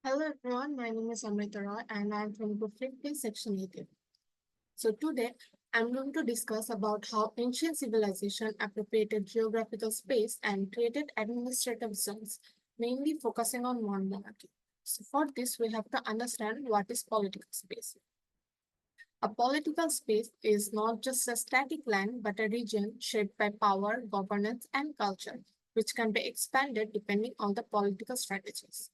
Hello everyone, my name is Amrita Roy and I'm from Group 50, Section 18. So today I'm going to discuss about how ancient civilization appropriated geographical space and created administrative zones, mainly focusing on one monarchy. So for this, we have to understand what is political space. A political space is not just a static land, but a region shaped by power, governance, and culture, which can be expanded depending on the political strategies.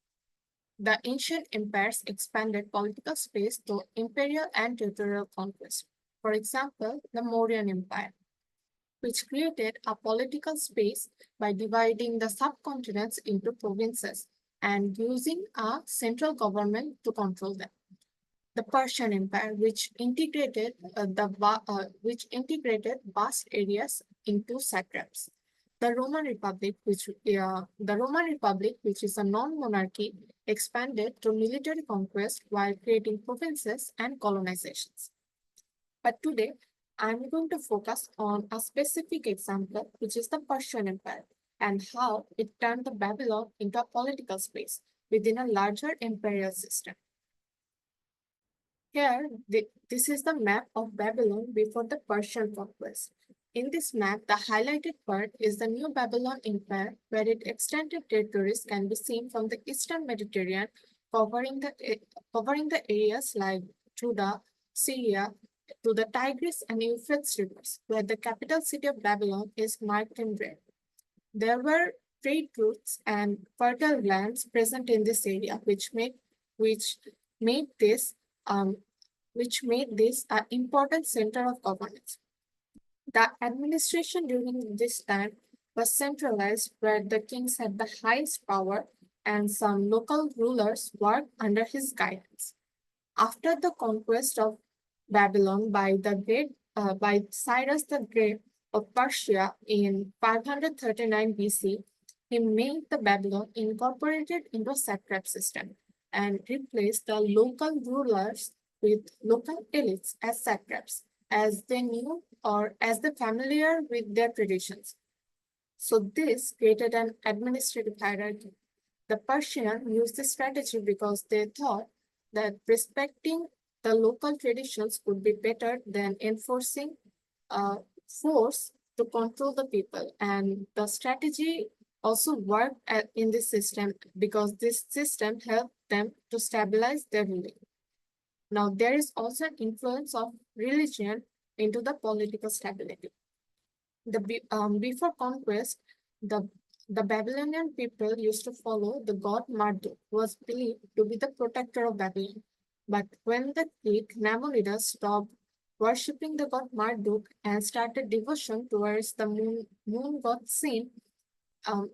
The ancient empires expanded political space through imperial and territorial conquest. For example, the Mauryan Empire, which created a political space by dividing the subcontinents into provinces and using a central government to control them. The Persian Empire, which integrated vast areas into satraps. The Roman Republic, which is a non-monarchy, expanded through military conquest while creating provinces and colonizations. But today, I'm going to focus on a specific example, which is the Persian Empire, and how it turned the Babylon into a political space within a larger imperial system. Here, this is the map of Babylon before the Persian conquest. In this map, the highlighted part is the New Babylon Empire, where its extended territories can be seen from the eastern Mediterranean, covering the areas like Judah, Syria, to the Tigris and Euphrates rivers, where the capital city of Babylon is marked in red. There were trade routes and fertile lands present in this area, which made this um, an important center of governance. The administration during this time was centralized, where the kings had the highest power and some local rulers worked under his guidance. After the conquest of Babylon by Cyrus the Great of Persia in 539 BC, he made the Babylon incorporated into a satrap system and replaced the local rulers with local elites as satraps, as they knew or as they familiar with their traditions. So this created an administrative hierarchy. The Persians used this strategy because they thought that respecting the local traditions would be better than enforcing force to control the people. And the strategy also worked in this system because this system helped them to stabilize their ruling. Now, there is also an influence of religion into the political stability. Before conquest, the the Babylonian people used to follow the god Marduk, who was believed to be the protector of Babylon. But when the Greek Nabonidus stopped worshipping the god Marduk and started devotion towards the moon god Sin,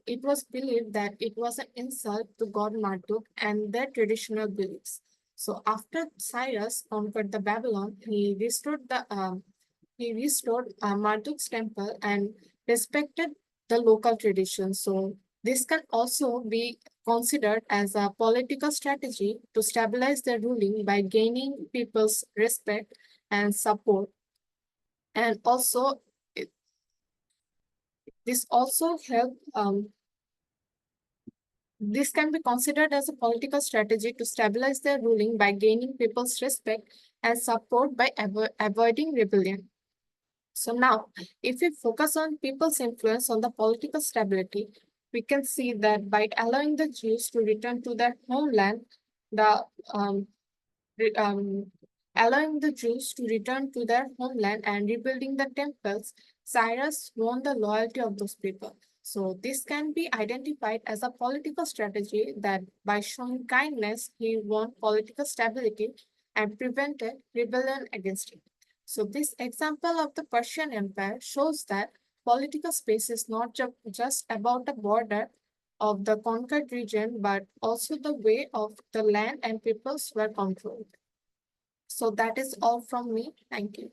it was believed that it was an insult to god Marduk and their traditional beliefs. So after Cyrus conquered the Babylon, he restored Marduk's temple and respected the local traditions. So this can also be considered as a political strategy to stabilize their ruling by gaining people's respect and support. And also, this also help. This can be considered as a political strategy to stabilize their ruling by gaining people's respect and support by avoiding rebellion. So now, if we focus on people's influence on the political stability, we can see that by allowing the Jews to return to their homeland, the re- um, allowing the Jews to return to their homeland and rebuilding the temples, Cyrus won the loyalty of those people. So this can be identified as a political strategy that by showing kindness, he won political stability and prevented rebellion against it. So this example of the Persian Empire shows that political space is not just about the border of the conquered region, but also the way of the land and peoples were controlled. So that is all from me. Thank you.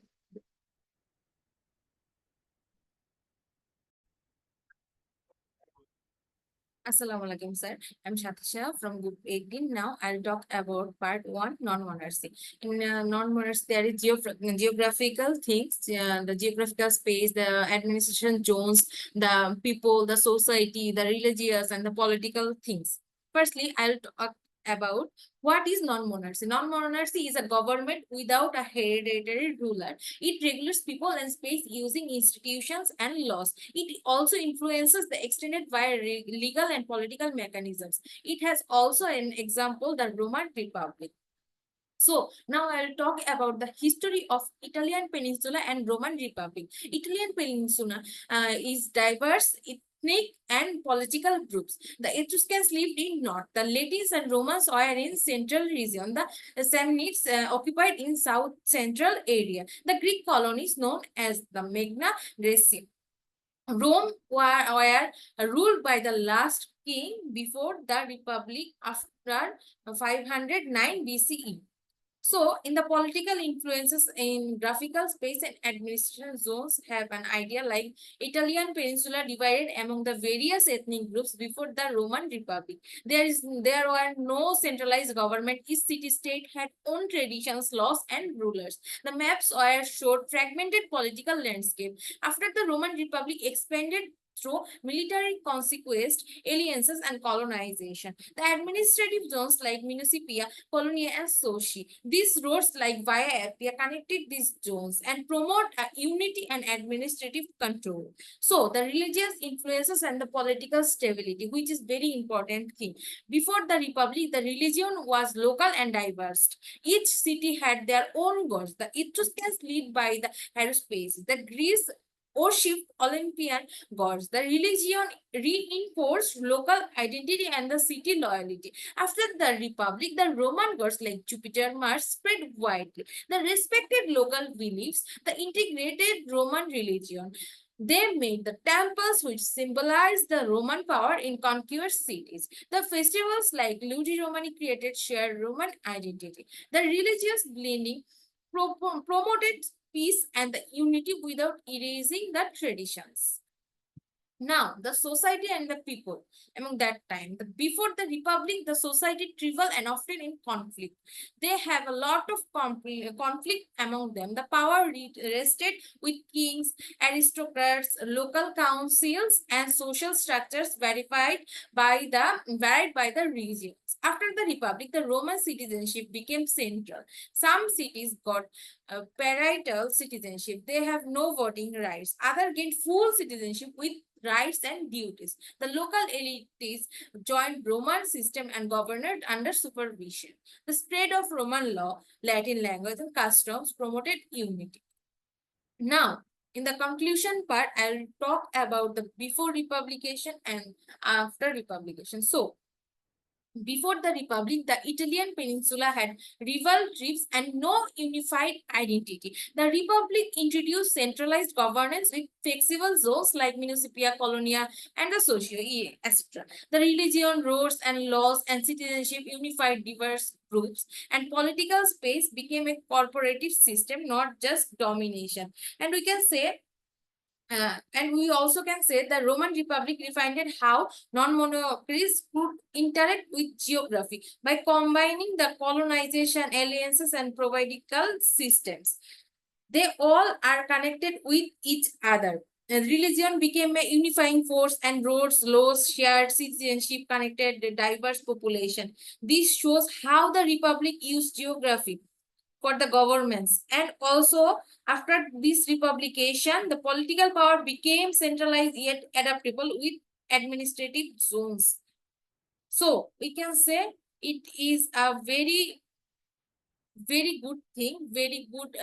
Assalamu alaikum, sir. I'm Shatisha from Group 18. Now I'll talk about part one, non-monarchy. In non-monarchy, there is geographical things, the geographical space, the administration zones, the people, the society, the religious, and the political things. Firstly, I'll talk about what is non-monarchy. Non-monarchy is a government without a hereditary ruler. It regulates people and space using institutions and laws. It also influences the extended via legal and political mechanisms. It has also an example, the Roman Republic. So now I'll talk about the history of Italian Peninsula and Roman Republic. Italian Peninsula is diverse ethnic and political groups. The Etruscans lived in north. The Latins and Romans were in central region. The Samnites occupied in south central area. The Greek colonies known as the Magna Graecia. Rome were ruled by the last king before the Republic after 509 BCE. So, in the political influences in graphical space and administration zones have an idea like Italian peninsula divided among the various ethnic groups before the Roman Republic. There were no centralized government. Each city-state had own traditions, laws, and rulers. The maps were showed fragmented political landscape. After the Roman Republic expanded through military conquest, alliances, and colonization. The administrative zones like Municipia, Colonia, and Soci. These roads like Via Appia connected these zones and promote unity and administrative control. So the religious influences and the political stability, which is very important thing. Before the Republic, the religion was local and diverse. Each city had their own gods. The Etruscans led by the Herospes. The Greece worshipped Olympian gods. The religion reinforced local identity and the city loyalty. After the Republic, the Roman gods like Jupiter, Mars spread widely. The respected local beliefs, the integrated Roman religion. They made the temples which symbolized the Roman power in conquered cities. The festivals like Ludi Romani created shared Roman identity. The religious blending promoted peace and the unity without erasing the traditions. Now, the society and the people among that time, before the republic, the society trivial and often in conflict. They have a lot of conflict among them. The power rested with kings, aristocrats, local councils, and social structures varied by the regions. After the republic, the Roman citizenship became central. Some cities got parietal citizenship. They have no voting rights. Other gained full citizenship with rights and duties. The local elites joined Roman system and governed under supervision. The spread of Roman law, Latin language, and customs promoted unity. Now, in the conclusion part, I'll talk about the before republication and after republication. So, before the Republic, the Italian peninsula had rival tribes and no unified identity. The Republic introduced centralized governance with flexible zones like Municipia, Colonia, and the Socio, etc. The religion, roads, and laws and citizenship unified diverse groups, and political space became a corporative system, not just domination. And we can say and we also can say the Roman Republic refined how non-monopolies could interact with geography by combining the colonization, alliances, and providical systems. They all are connected with each other. And religion became a unifying force, and roads, laws, shared citizenship connected the diverse population. This shows how the Republic used geography for the governments. And also, after this republication, the political power became centralized yet adaptable with administrative zones. So, we can say it is a very good thing, very good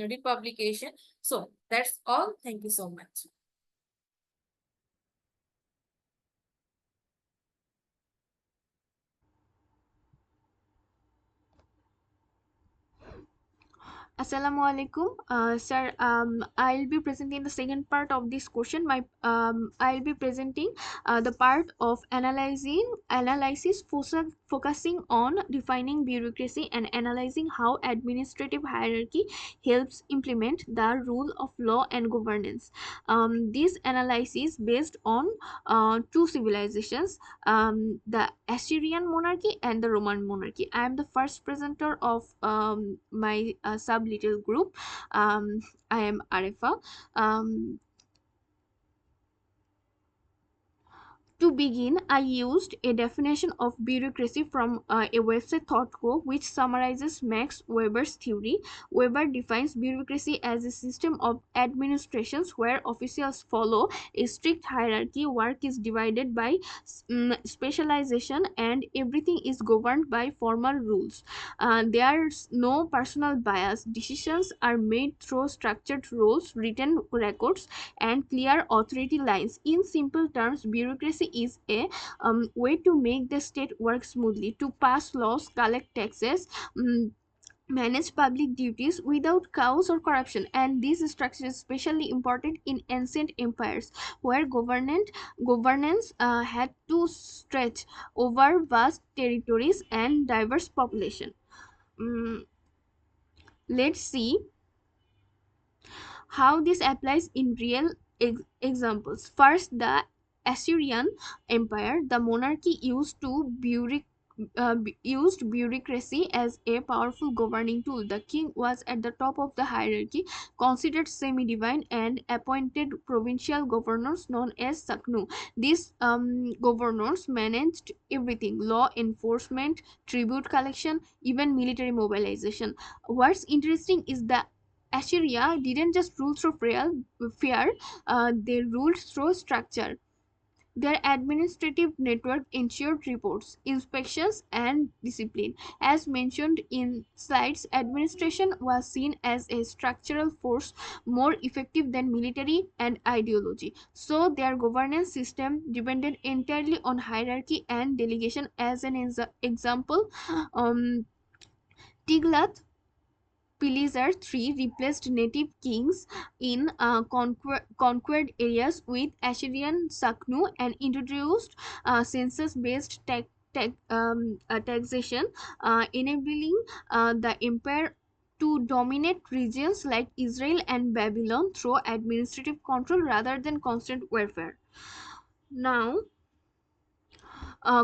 republication. So, that's all. Thank you so much. Assalamualaikum, sir. I'll be presenting the second part of this question. I'll be presenting the part of analysis focusing on defining bureaucracy and analyzing how administrative hierarchy helps implement the rule of law and governance. This analysis based on two civilizations, the Assyrian monarchy and the Roman monarchy. I am the first presenter of my sub little group. I am Arefa. Um, To begin, I used a definition of bureaucracy from a website ThoughtCo, which summarizes Max Weber's theory. Weber defines bureaucracy as a system of administrations where officials follow a strict hierarchy, work is divided by specialization, and everything is governed by formal rules. There's no personal bias. Decisions are made through structured roles, written records, and clear authority lines. In simple terms, bureaucracy is a way to make the state work smoothly, to pass laws, collect taxes, manage public duties without chaos or corruption. And this structure is especially important in ancient empires where governance had to stretch over vast territories and diverse population. Mm, let's see how this applies in real examples. First, the Assyrian Empire, the monarchy used bureaucracy as a powerful governing tool. The king was at the top of the hierarchy, considered semi-divine, and appointed provincial governors known as saknu. These governors managed everything: law enforcement, tribute collection, even military mobilization. What's interesting is the Assyria didn't just rule through fear, they ruled through structure. Their administrative network ensured reports, inspections, and discipline. As mentioned in slides, administration was seen as a structural force more effective than military and ideology. So, their governance system depended entirely on hierarchy and delegation. As an example, um, Tiglath Pileser III replaced native kings in conquered areas with Assyrian Saknu and introduced census-based taxation, enabling the empire to dominate regions like Israel and Babylon through administrative control rather than constant warfare. Now,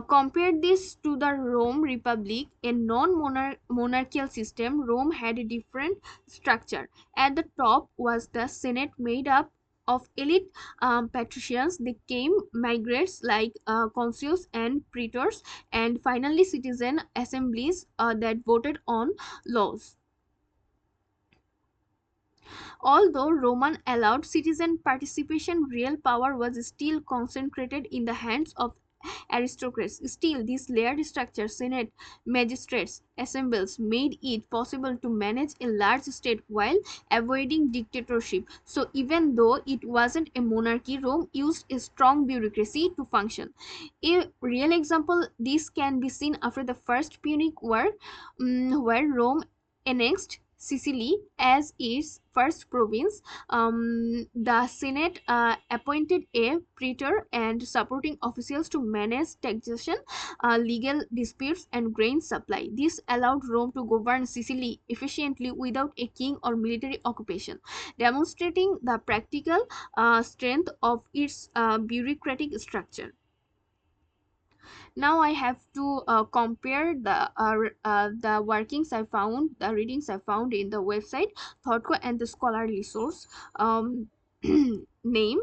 compare this to the Rome Republic, a non-monarchical system. Rome had a different structure. At the top was the Senate, made up of elite patricians. They came migrants like consuls and praetors, and finally citizen assemblies that voted on laws. Although Roman allowed citizen participation, real power was still concentrated in the hands of aristocrats. Still, this layered structure, senate, magistrates, assemblies, made it possible to manage a large state while avoiding dictatorship. So, even though it wasn't a monarchy, Rome used a strong bureaucracy to function. A real example this can be seen after the First Punic War, where Rome annexed Sicily as its first province. The Senate appointed a praetor and supporting officials to manage taxation, legal disputes, and grain supply. This allowed Rome to govern Sicily efficiently without a king or military occupation, demonstrating the practical strength of its bureaucratic structure. Now I have to compare the workings I found, the readings I found in the website ThoughtCo and the scholarly source. Name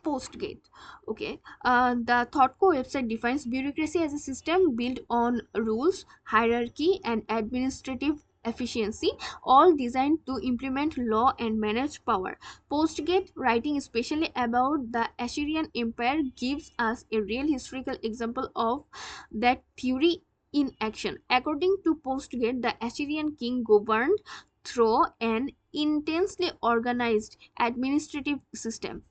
Postgate. Okay, the ThoughtCo website defines bureaucracy as a system built on rules, hierarchy, and administrative efficiency, all designed to implement law and manage power. Postgate, writing especially about the Assyrian Empire, gives us a real historical example of that theory in action. According to Postgate, the Assyrian king governed through an intensely organized administrative system.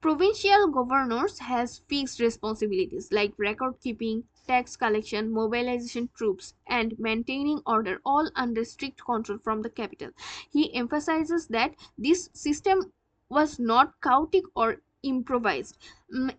Provincial governors has fixed responsibilities like record keeping, tax collection, mobilization troops, and maintaining order, all under strict control from the capital. He emphasizes that this system was not chaotic or improvised.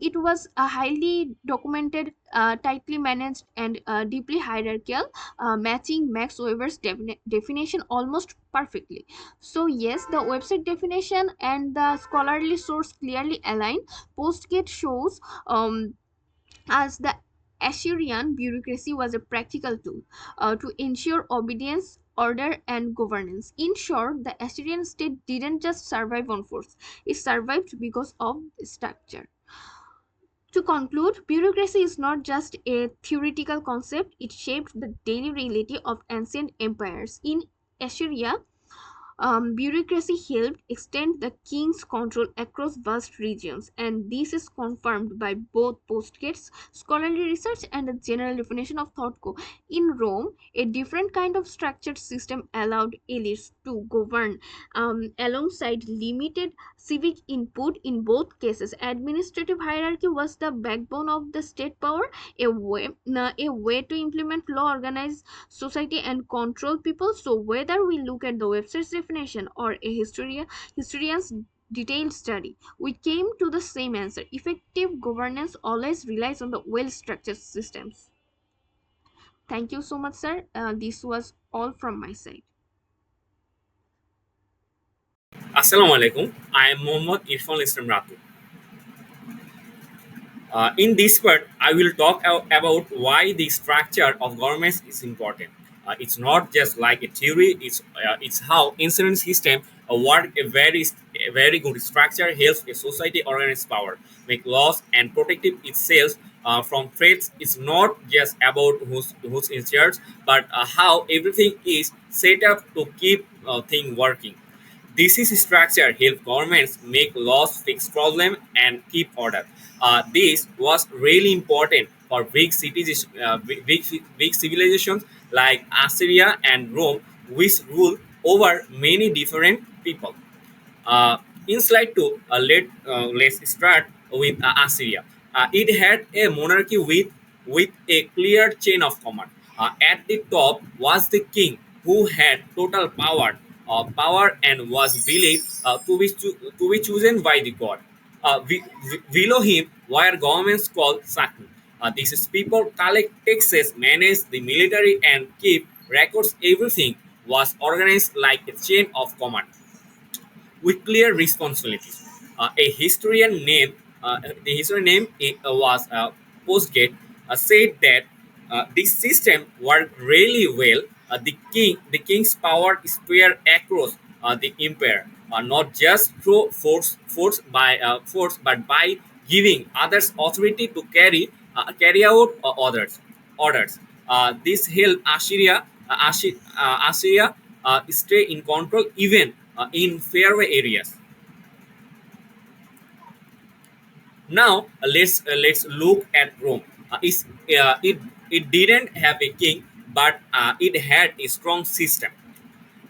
It was a highly documented, tightly managed, and deeply hierarchical, matching Max Weber's definition almost perfectly. So yes, the website definition and the scholarly source clearly align. Postgate shows as the Assyrian bureaucracy was a practical tool to ensure obedience, order, and governance. In short, the Assyrian state didn't just survive on force; it survived because of structure. To conclude, bureaucracy is not just a theoretical concept, it shaped the daily reality of ancient empires. In Assyria, bureaucracy helped extend the king's control across vast regions, and this is confirmed by both Postgate's scholarly research and the general definition of Thoughtco. In Rome, a different kind of structured system allowed elites to govern alongside limited civic input. In both cases, administrative hierarchy was the backbone of the state power, a way to implement law, organize society, and control people. So whether we look at the website's definition or a historian's detailed study, we came to the same answer: effective governance always relies on the well structured systems. Thank you so much, sir. This was all from my side. Assalamu alaikum. I am Mohammad Irfan Islam Ratu. In this part, I will talk about why the structure of governments is important. It's not just like a theory; it's how insurance system work. A very good structure helps a society organize power, make laws, and protect itself from threats. It's not just about who's in charge, but how everything is set up to keep thing working. This is structure help governments make laws, fix problem, and keep order. This was really important for big cities, big civilizations like Assyria and Rome, which ruled over many different people. Uh, in slide 2, let's start with Assyria. It had a monarchy with a clear chain of command. At the top was the king, who had total power and was believed to be chosen by the god. Below him were governments called Sakin. These people collect taxes, manage the military, and keep records. Everything was organized like a chain of command with clear responsibilities. A historian name, the historian name was Postgate, said that this system worked really well. The king's power spread across the empire, not just through force, but by giving others authority to carry out orders. This helped Assyria stay in control even in fairway areas. Now let's look at Rome. It didn't have a king, but it had a strong system.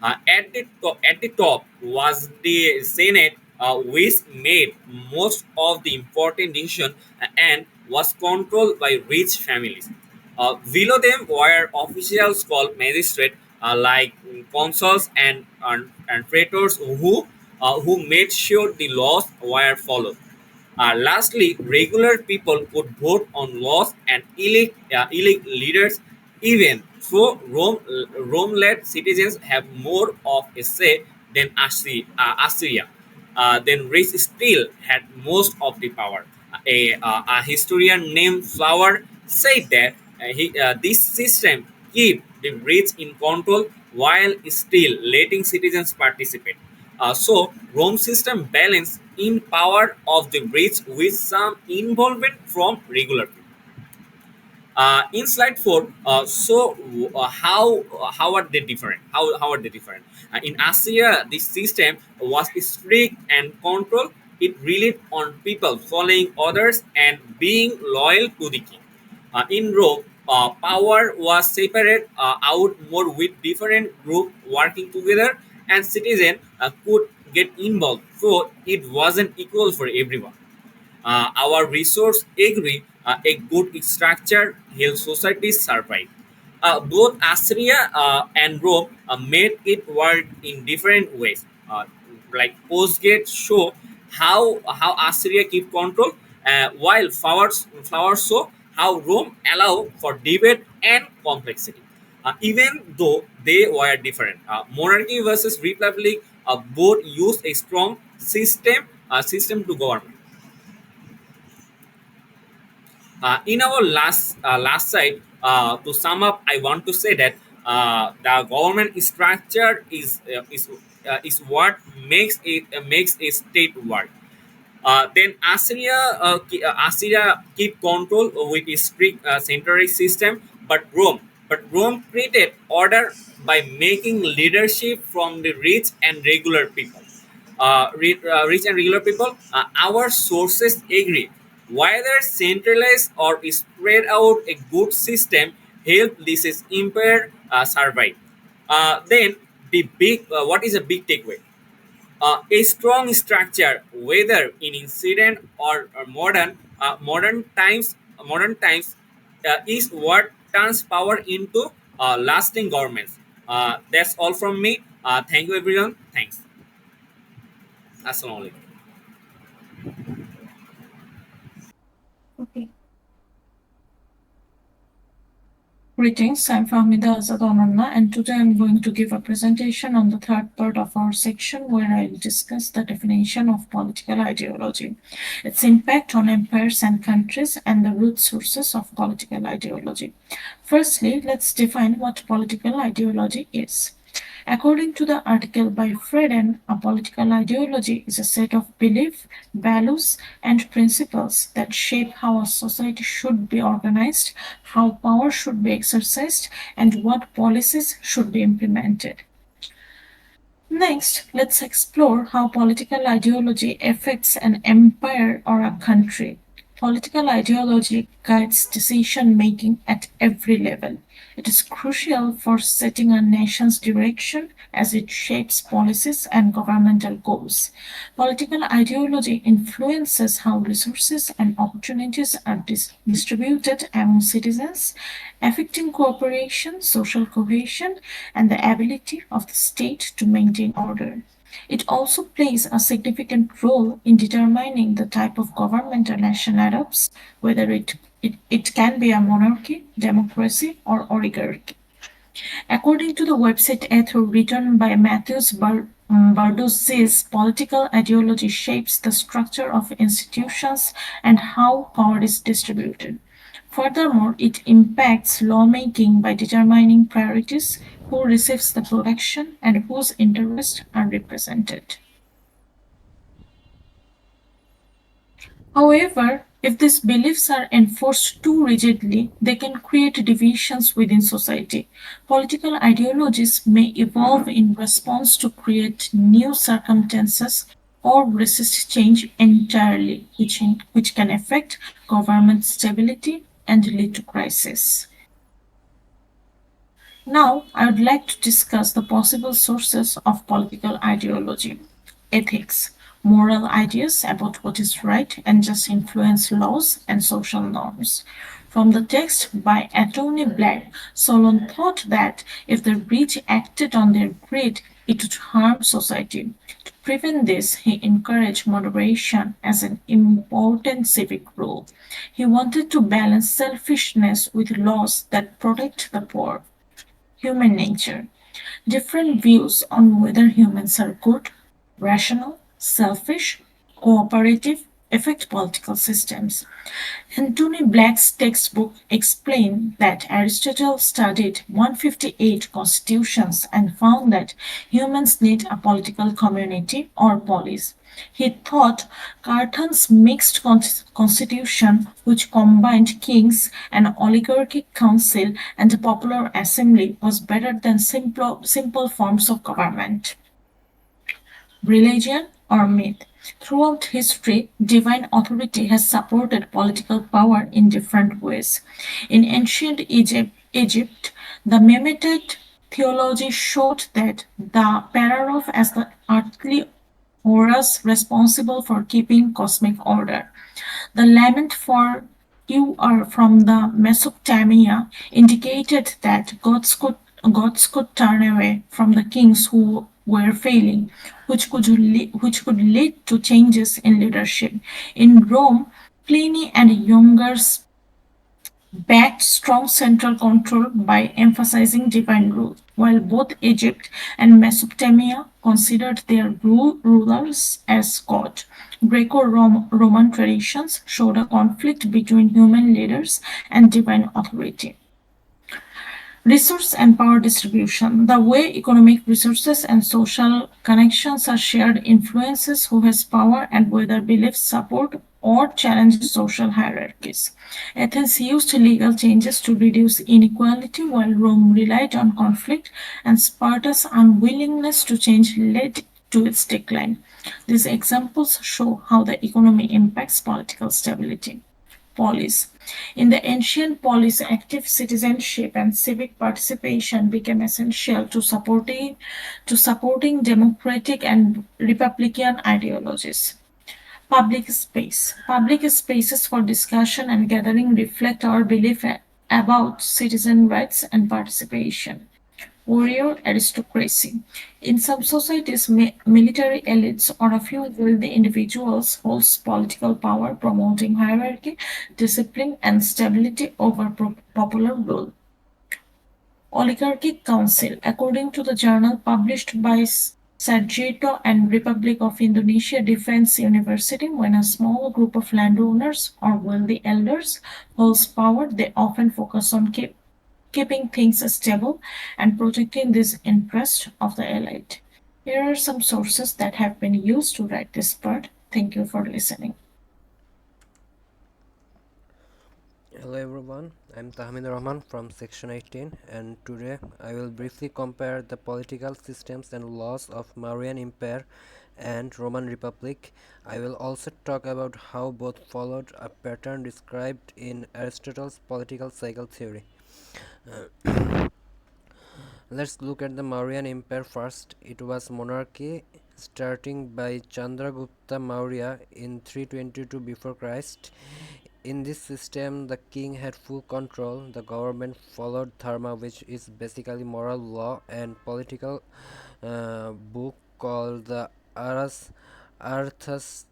At the top was the Senate, which made most of the important decisions and was controlled by rich families. Below them were officials called magistrates, like consuls and praetors, who made sure the laws were followed. Lastly, regular people could vote on laws and elect leaders. Even so, Rome-led citizens have more of a say than Assyria. Then race still had most of the power. A historian named Flower said that this system keep the rich in control while still letting citizens participate. So Rome system balance in power of the rich with some involvement from regular people. In slide 4, how are they different? How are they different? In Assyria, this system was strict and controlled. It relied on people following orders and being loyal to the king. In Rome, power was separate out more with different groups working together, and citizens could get involved. So it wasn't equal for everyone. Our resource agree a good structure helps societies survive. Both Assyria and Rome made it work in different ways. Like Postgate show how Assyria keep control, while flowers show how Rome allow for debate and complexity. Even though they were different, monarchy versus republic both use a strong system to govern. In our last slide, to sum up, I want to say that the government structure is what makes a state work. Then Assyria keep control with its strict centralized system, but Rome created order by making leadership from the rich and regular people. Rich and regular people. Our sources agree. Whether centralized or spread out, a good system help this empire survive. Then the big what is a big takeaway? A strong structure, whether in incident or modern times, is what turns power into lasting governments. That's all from me. Thank you, everyone. Thanks. Assalamualaikum. Okay. Greetings, I'm Fahmida Azad Onanna, and today I'm going to give a presentation on the third part of our section where I'll discuss the definition of political ideology, its impact on empires and countries, and the root sources of political ideology. Firstly, let's define what political ideology is. According to the article by Freden, a political ideology is a set of beliefs, values, and principles that shape how a society should be organized, how power should be exercised, and what policies should be implemented. Next, let's explore how political ideology affects an empire or a country. Political ideology guides decision making at every level. It is crucial for setting a nation's direction as it shapes policies and governmental goals. Political ideology influences how resources and opportunities are distributed among citizens, affecting cooperation, social cohesion, and the ability of the state to maintain order. It also plays a significant role in determining the type of government a nation adopts, whether it can be a monarchy, democracy, or oligarchy. According to the website Etho, written by Matthews Barduzzi's, political ideology shapes the structure of institutions and how power is distributed. Furthermore, it impacts lawmaking by determining priorities, who receives the protection, and whose interests are represented. However, if these beliefs are enforced too rigidly, they can create divisions within society. Political ideologies may evolve in response to create new circumstances or resist change entirely, which can affect government stability and lead to crisis. Now, I would like to discuss the possible sources of political ideology. Ethics. Moral ideas about what is right and just influence laws and social norms. From the text by Anthony Black, Solon thought that if the rich acted on their greed, it would harm society. To prevent this, he encouraged moderation as an important civic rule. He wanted to balance selfishness with laws that protect the poor. Human nature. Different views on whether humans are good, rational, selfish, cooperative affect political systems. Anthony Black's textbook explained that Aristotle studied 158 constitutions and found that humans need a political community or polis. He thought Carthan's mixed constitution, which combined kings, an oligarchic council, and a popular assembly, was better than simple forms of government. Religion or myth. Throughout history, divine authority has supported political power in different ways. In ancient Egypt, the Maimonides theology showed that the Pararoth as the earthly auras responsible for keeping cosmic order. The lament for you are from the Mesopotamia indicated that gods could turn away from the kings who were failing, which could lead to changes in leadership. In Rome, Pliny and Youngers backed strong central control by emphasizing divine rule, while both Egypt and Mesopotamia considered their rulers as God. Greco-Roman traditions showed a conflict between human leaders and divine authority. Resource and power distribution. The way economic resources and social connections are shared influences who has power and whether beliefs support or challenge social hierarchies. Athens used legal changes to reduce inequality, while Rome relied on conflict, and Sparta's unwillingness to change led to its decline. These examples show how the economy impacts political stability. Polis. In the ancient polis, active citizenship and civic participation became essential to supporting democratic and republican ideologies. Public space. Public spaces for discussion and gathering reflect our belief about citizen rights and participation. Warrior aristocracy. In some societies, military elites or a few wealthy individuals holds political power, promoting hierarchy, discipline, and stability over popular rule. Oligarchic Council. According to the journal published by Sarjito and Republic of Indonesia Defense University, when a small group of landowners or wealthy elders holds power, they often focus on keeping things stable and protecting this interest of the elite. Here are some sources that have been used to write this part. Thank you for listening. Hello everyone, I'm Tahmin Rahman from Section 18 and today I will briefly compare the political systems and laws of Mauryan Empire and Roman Republic. I will also talk about how both followed a pattern described in Aristotle's political cycle theory. Let's look at the Mauryan Empire first. It was monarchy starting by Chandragupta Maurya in 322 before Christ. In this system, the king had full control. The government followed dharma, which is basically moral law, and political book called the Arthashastra,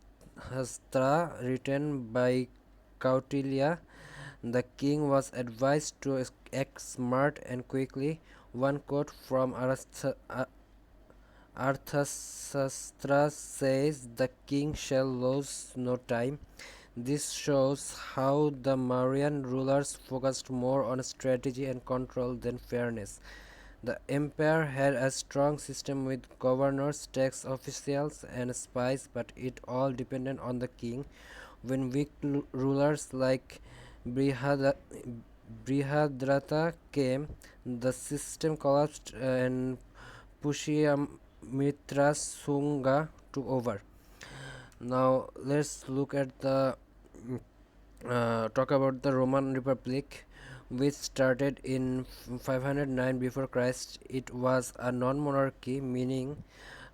written by Kautilya. The king was advised to act smart and quickly. One quote from Arthashastra says, "The king shall lose no time." This shows how the Mauryan rulers focused more on strategy and control than fairness. The empire had a strong system with governors, tax officials, and spies, but it all depended on the king. When weak rulers like Brihadrata came, the system collapsed and Pushyamitra Sunga took over. Now let's look at the talk about the Roman Republic, which started in 509 before Christ. It was a non-monarchy, meaning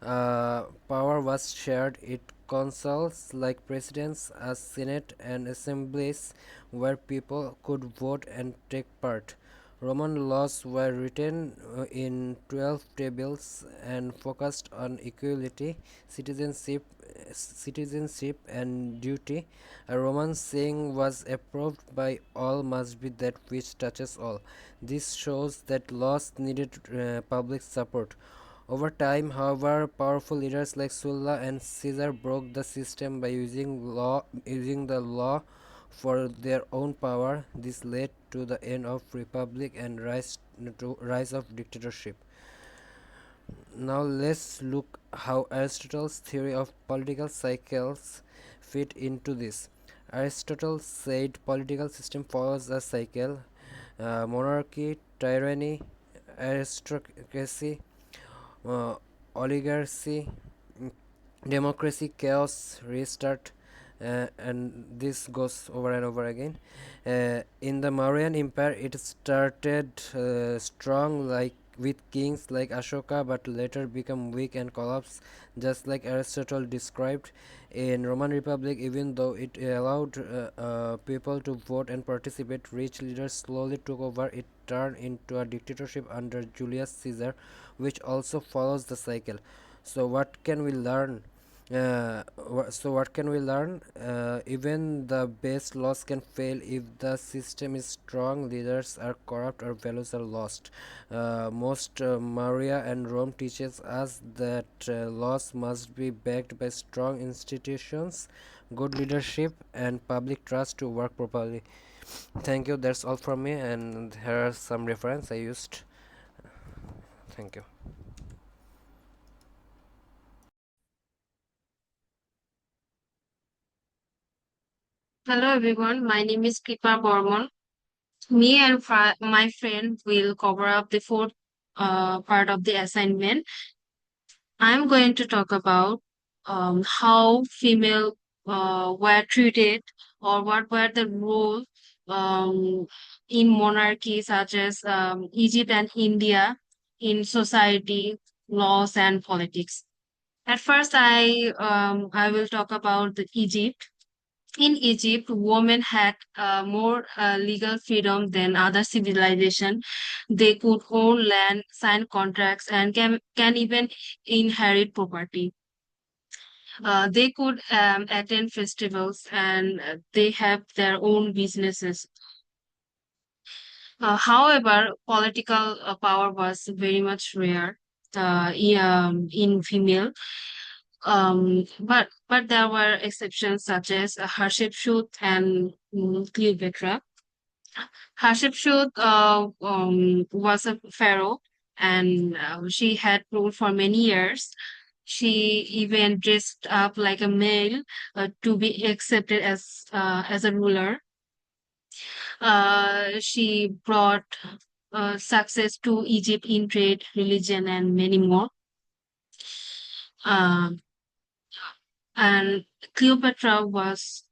power was shared. It consuls like presidents, a senate, and assemblies where people could vote and take part. Roman laws were written in 12 tables and focused on equality, citizenship and duty. A Roman saying was approved by all must be that which touches all. This shows that laws needed public support. Over time, however, powerful leaders like Sulla and Caesar broke the system by using the law for their own power. This led to the end of republic and rise of dictatorship. Now let's look how Aristotle's theory of political cycles fit into this. Aristotle said political system follows a cycle: monarchy, tyranny, aristocracy, uh, oligarchy, democracy, chaos, restart, and this goes over and over again. In the Mauryan Empire, it started strong, like with kings like Ashoka, but later became weak and collapsed, just like Aristotle described. In Roman Republic, even though it allowed people to vote and participate, rich leaders slowly took over. It turned into a dictatorship under Julius Caesar, which also follows the cycle. So what can we learn? Even the best laws can fail if the system is strong, leaders are corrupt, or values are lost. Most Maria and Rome teaches us that laws must be backed by strong institutions, good leadership, and public trust to work properly. Thank you. That's all from me. And here are some reference I used. Thank you. Hello everyone, my name is Kripa Bormon. Me and my friend will cover up the fourth part of the assignment. I'm going to talk about how female were treated or what were the roles um, in monarchy such as Egypt and India in society, laws and politics. At first, I will talk about the Egypt. In Egypt, women had more legal freedom than other civilization. They could own land, sign contracts, and can even inherit property. They could attend festivals and they have their own businesses. However, political power was very much rare in female. But there were exceptions such as Hatshepsut and Cleopatra. Hatshepsut was a pharaoh and she had ruled for many years. She even dressed up like a male to be accepted as a ruler. She brought success to Egypt in trade, religion, and many more. Um, and Cleopatra was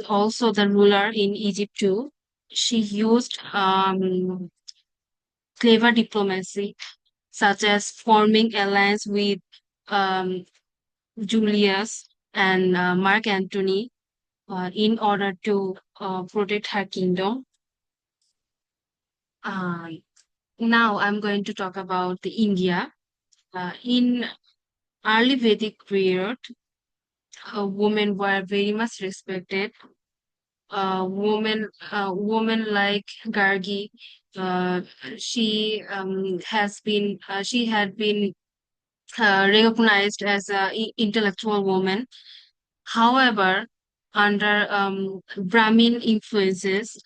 also the ruler in Egypt too. She used clever diplomacy, such as forming alliance with um, Julius and Mark Antony in order to protect her kingdom. Uh, Now I'm going to talk about the India. In early Vedic period, women were very much respected. Women like Gargi, uh, she had been recognized as an intellectual woman. However, under Brahmin influences,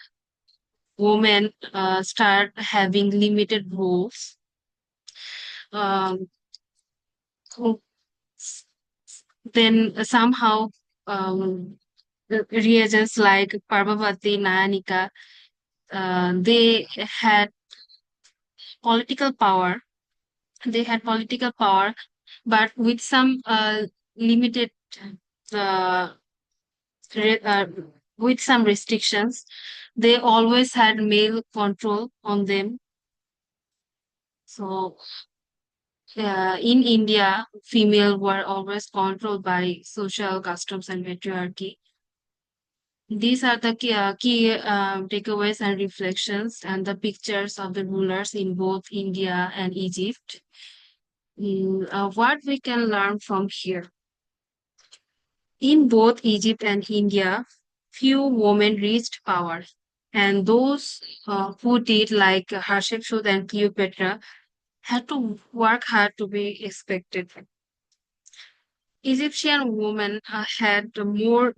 women start having limited roles. Um, who- then somehow regions like Parvati, Nayanika, they had political power. They had political power, but with some limited, uh, uh, with some restrictions. They always had male control on them. So in India, female were always controlled by social customs and patriarchy. These are the key takeaways and reflections and the pictures of the rulers in both India and Egypt. What we can learn from here. In both Egypt and India, few women reached power, and those who did, like Hatshepsut and Cleopatra, had to work hard to be expected. Egyptian women had more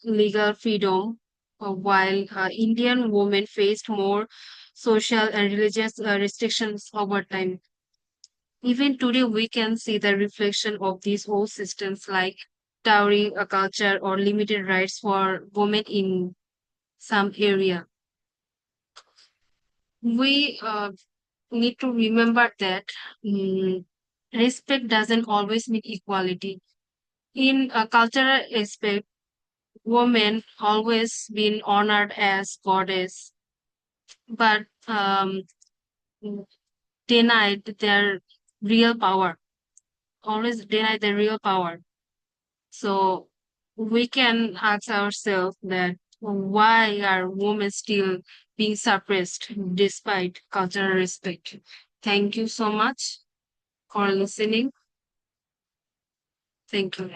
legal freedom, while Indian women faced more social and religious restrictions over time. Even today, we can see the reflection of these old systems like dowry culture or limited rights for women in some area. We need to remember that respect doesn't always mean equality. In a cultural aspect, women always been honored as goddess, but denied their real power. Always denied their real power. So we can ask ourselves that why are women still being suppressed despite cultural respect? Thank you so much for listening. Thank you.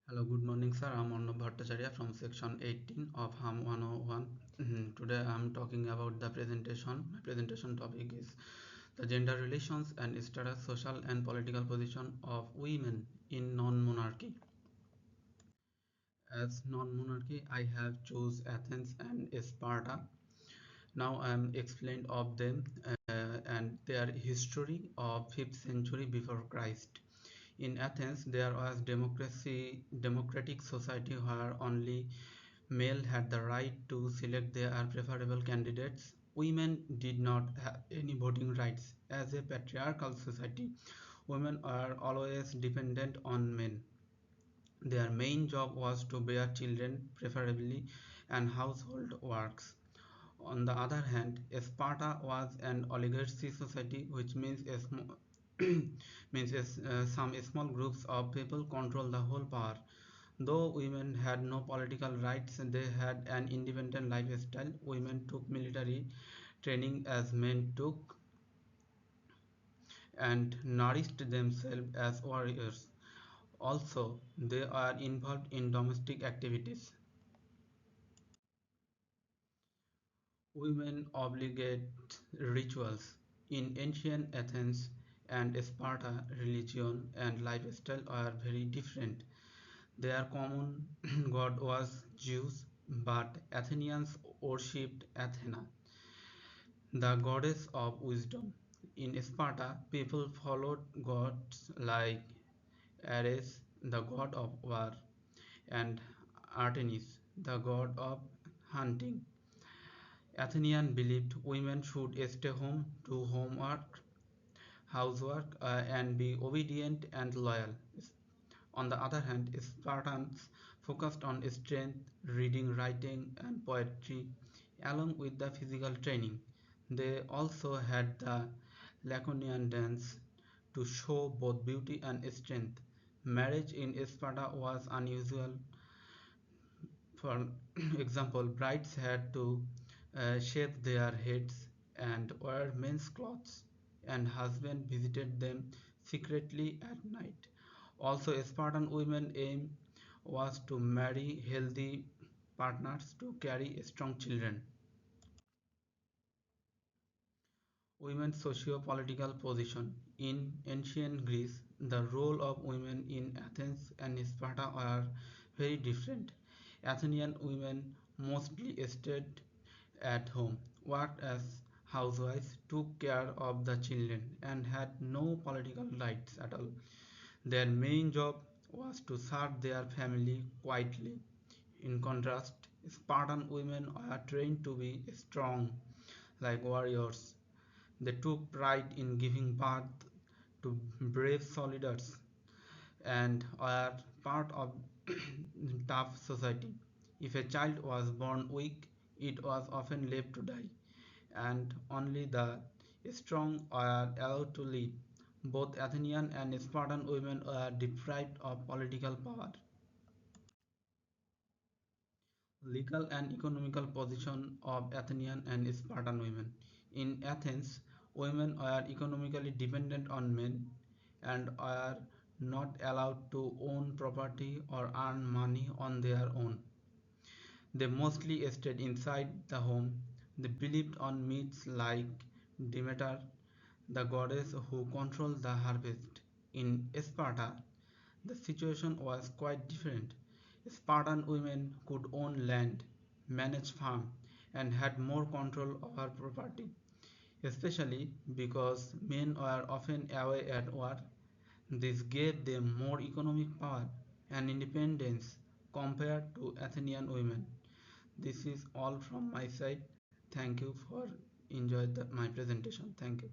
Hello, good morning, sir. I'm Arnab Bhattacharya from section 18 of HAM 101. Today I'm talking about the presentation. My presentation topic is the gender relations and status, social and political position of women in non-monarchy. As non-monarchy, I have chose Athens and Sparta. Now I am explained of them and their history of 5th century before Christ. In Athens, there was democratic society where only male had the right to select their preferable candidates. Women did not have any voting rights. As a patriarchal society, women are always dependent on men. Their main job was to bear children, preferably, and household works. On the other hand, Sparta was an oligarchy society, which means some small groups of people control the whole power. Though women had no political rights, they had an independent lifestyle. Women took military training as men took and nourished themselves as warriors. Also, they are involved in domestic activities. Women obligate rituals. In ancient Athens and Sparta, religion and lifestyle are very different. Their common god was Zeus, but Athenians worshipped Athena, the goddess of wisdom. In Sparta, people followed gods like Ares, the god of war, and Artemis, the god of hunting. Athenians believed women should stay home, do homework, housework, and be obedient and loyal. On the other hand, Spartans focused on strength, reading, writing, and poetry, along with the physical training. They also had the Laconian dance to show both beauty and strength. Marriage in Sparta was unusual. For example, brides had to shave their heads and wear men's clothes, and husbands visited them secretly at night. Also, Spartan women's aim was to marry healthy partners to carry strong children. Women's socio-political position. In ancient Greece, the role of women in Athens and Sparta were very different. Athenian women mostly stayed at home, worked as housewives, took care of the children, and had no political rights at all. Their main job was to serve their family quietly. In contrast, Spartan women were trained to be strong, like warriors. They took pride in giving birth to brave soldiers and were part of tough society. If a child was born weak, it was often left to die, and only the strong were allowed to live. Both Athenian and Spartan women were deprived of political power. Legal and economical position of Athenian and Spartan women. In Athens, women were economically dependent on men and were not allowed to own property or earn money on their own. They mostly stayed inside the home. They believed on myths like Demeter, the goddess who controlled the harvest. In Sparta, the situation was quite different. Spartan women could own land, manage farm, and had more control over property, especially because men were often away at war. This gave them more economic power and independence compared to Athenian women. This is all from my side. Thank you for enjoying my presentation. Thank you.